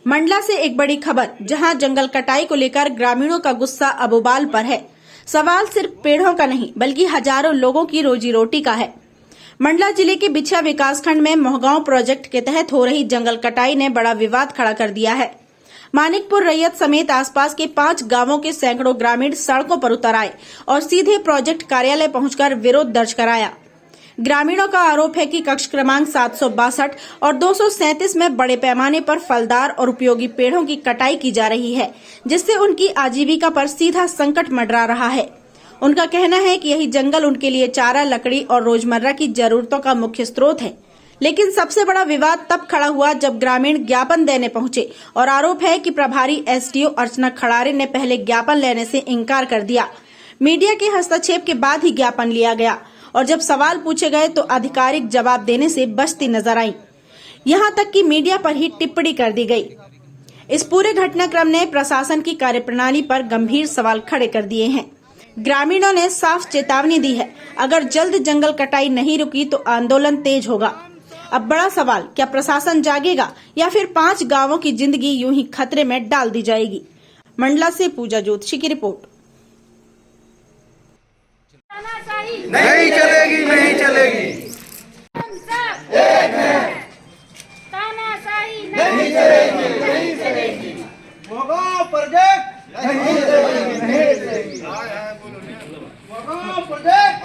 मंडला से एक बड़ी खबर, जहां जंगल कटाई को लेकर ग्रामीणों का गुस्सा अब उबाल पर है। सवाल सिर्फ पेड़ों का नहीं, बल्कि हजारों लोगों की रोजी रोटी का है। मंडला जिले के बिछिया विकासखंड में मोहगांव प्रोजेक्ट के तहत हो रही जंगल कटाई ने बड़ा विवाद खड़ा कर दिया है। मानिकपुर रैयत समेत आसपास के 5 गांवों के सैकड़ों ग्रामीण सड़कों पर उतर आए और सीधे प्रोजेक्ट कार्यालय पहुंचकर विरोध दर्ज कराया। ग्रामीणों का आरोप है कि कक्ष क्रमांक 762 और 237 में बड़े पैमाने पर फलदार और उपयोगी पेड़ों की कटाई की जा रही है, जिससे उनकी आजीविका पर सीधा संकट मंडरा रहा है। उनका कहना है कि यही जंगल उनके लिए चारा, लकड़ी और रोजमर्रा की जरूरतों का मुख्य स्रोत है। लेकिन सबसे बड़ा विवाद तब खड़ा हुआ जब ग्रामीण ज्ञापन देने पहुंचे और आरोप है कि प्रभारी एसडीओ अर्चना खड़ारे ने पहले ज्ञापन लेने से इनकार कर दिया। मीडिया के हस्तक्षेप के बाद ही ज्ञापन लिया गया और जब सवाल पूछे गए तो आधिकारिक जवाब देने से बचती नजर आई। यहां तक कि मीडिया पर ही टिप्पणी कर दी गई। इस पूरे घटनाक्रम ने प्रशासन की कार्यप्रणाली पर गंभीर सवाल खड़े कर दिए हैं। ग्रामीणों ने साफ चेतावनी दी है, अगर जल्द जंगल कटाई नहीं रुकी तो आंदोलन तेज होगा। अब बड़ा सवाल, क्या प्रशासन जागेगा या फिर 5 गांवों की जिंदगी यूं ही खतरे में डाल दी जाएगी। मंडला से पूजा ज्योतिषी की रिपोर्ट। नहीं चलेगी, नहीं चलेगी, तानाशाही नहीं चलेगी, नहीं चलेगी, मोहगांव प्रोजेक्ट नहीं चलेगी, नहीं चलेगी, मोहगांव प्रोजेक्ट।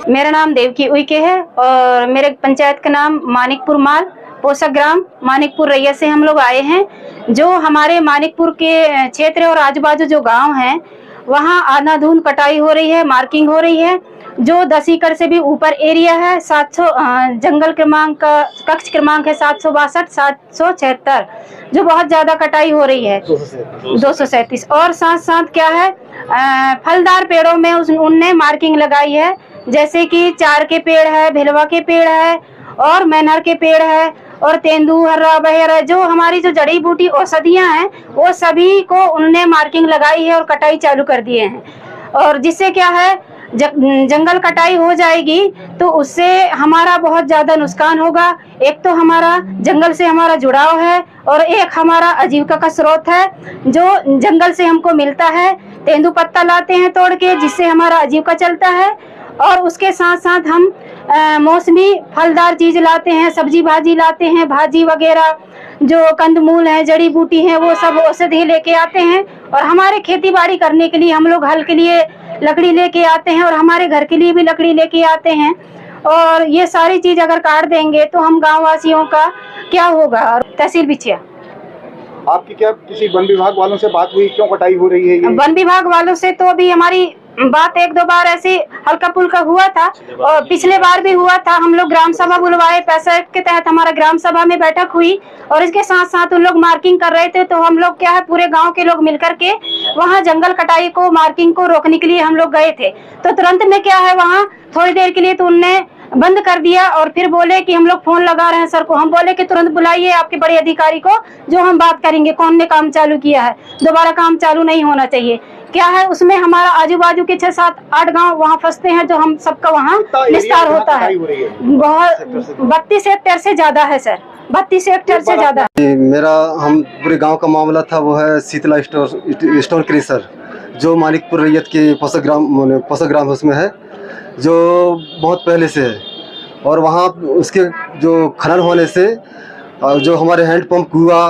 मेरा नाम देवकी उइके है और मेरे पंचायत का नाम मानिकपुर माल, पोषक ग्राम मानिकपुर रैयत से हम लोग आए हैं। जो हमारे मानिकपुर के क्षेत्र और आजू बाजू जो गांव हैं, वहाँ आधाधुंध कटाई हो रही है, मार्किंग हो रही है। जो 10 एकड़ से भी ऊपर एरिया है, 700 जंगल क्रमांक का कक्ष क्रमांक है 762, 776, जो बहुत ज्यादा कटाई हो रही है 237। और साथ साथ क्या है, फलदार पेड़ों में उनने मार्किंग लगाई है, जैसे कि चार के पेड़ है, भिलवा के पेड़ है और मैनहर के पेड़ है और तेंदू, हर्रा, बहेरा, जो हमारी जो जड़ी बूटी औषधियां हैं, वो सभी को उनने मार्किंग लगाई है और कटाई चालू कर दिए हैं। और जिससे क्या है, जंगल कटाई हो जाएगी तो उससे हमारा बहुत ज्यादा नुकसान होगा। एक तो हमारा जंगल से हमारा जुड़ाव है और एक हमारा आजीविका का स्रोत है जो जंगल से हमको मिलता है। तेंदू पत्ता लाते हैं तोड़ के, जिससे हमारा आजीविका चलता है। और उसके साथ साथ हम मौसमी फलदार चीज लाते हैं, सब्जी भाजी लाते हैं, भाजी वगैरह जो कंदमूल है, जड़ी बूटी है, वो सब औषधि लेके आते हैं। और हमारे खेती बाड़ी करने के लिए हम लोग हल के लिए लकड़ी लेके आते हैं और हमारे घर के लिए भी लकड़ी लेके आते हैं। और ये सारी चीज अगर काट देंगे तो हम गाँव वासियों का क्या होगा। और तहसील बिछिया, आपकी क्या किसी वन विभाग वालों से बात हुई, क्यों कटाई हो रही है ये? वन विभाग वालों से तो अभी हमारी बात 1-2 बार ऐसे हल्का पुल्का हुआ था और पिछले बार भी हुआ था। हम लोग ग्राम सभा बुलवाए, पैसा के तहत हमारा ग्राम सभा में बैठक हुई और इसके साथ साथ उन लोग मार्किंग कर रहे थे। तो हम लोग क्या है, पूरे गांव के लोग मिलकर के वहां जंगल कटाई को, मार्किंग को रोकने के लिए हम लोग गए थे। तो तुरंत में क्या है, वहां थोड़ी देर के लिए तो उनने बंद कर दिया और फिर बोले कि हम लोग फोन लगा रहे हैं सर को। हम बोले कि तुरंत बुलाइए आपके बड़े अधिकारी को, जो हम बात करेंगे कौन ने काम चालू किया है। दोबारा काम चालू नहीं होना चाहिए। क्या है, उसमें हमारा आजू बाजू के 6, 7, 8 गांव वहाँ फंसते हैं, जो हम सबका वहाँ विस्तार होता है। बहुत 32 हेक्टेयर से ज्यादा है सर, 32 हेक्टेयर से ज्यादा। मेरा हम पूरे गांव का मामला था, वो है शीतला स्टोन क्रेशर, जो मानिकपुर रैयत के पोषक ग्राम उसमें है, जो बहुत पहले से है। और वहाँ उसके जो खनन होने से जो हमारे हैंडपम्प कुआ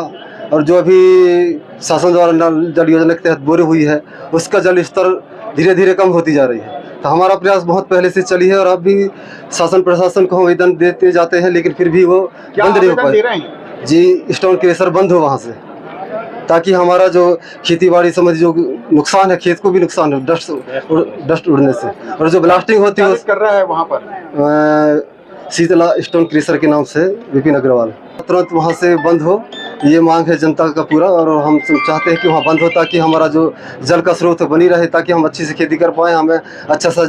और जो अभी शासन द्वारा नल जल योजना के तहत बोरी हुई है, उसका जल स्तर धीरे धीरे कम होती जा रही है। तो हमारा प्रयास बहुत पहले से चली है और अब भी शासन प्रशासन को आवेदन देते जाते हैं, लेकिन फिर भी वो बंद नहीं हो पाए। जी, स्टोन क्रेशर बंद हो वहाँ से, ताकि हमारा जो खेती बाड़ी संबंधी जो नुकसान है, खेत को भी नुकसान है डस्ट उड़ने से। और जो ब्लास्टिंग होती है कर रहा है वहाँ पर शीतला स्टोन क्रेशर के नाम से विपिन अग्रवाल, तुरंत वहाँ से बंद हो, ये मांग है जनता का पूरा। और हम चाहते हैं कि वहाँ बंद हो, ताकि हमारा जो जल का स्रोत बनी रहे, ताकि हम अच्छी से खेती कर पाएँ, हमें अच्छा सा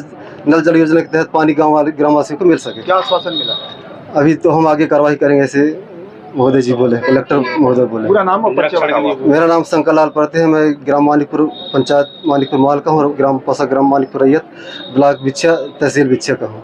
नल जल योजना के तहत पानी ग्रामवासियों को मिल सके। क्या आश्वासन मिला? अभी तो हम आगे कार्रवाई करेंगे, ऐसे महोदय जी बोले, कलेक्टर महोदय बोले। पूरा नाम और परिचय बताइए। मेरा नाम शंकर लाल परते है, मैं ग्राम मानिकपुर पंचायत मानिकपुर माल का हूँ और ग्राम पोषक ग्राम मानिकपुर रैयत, ब्लॉक बिछिया, तहसील बिछिया का हूँ।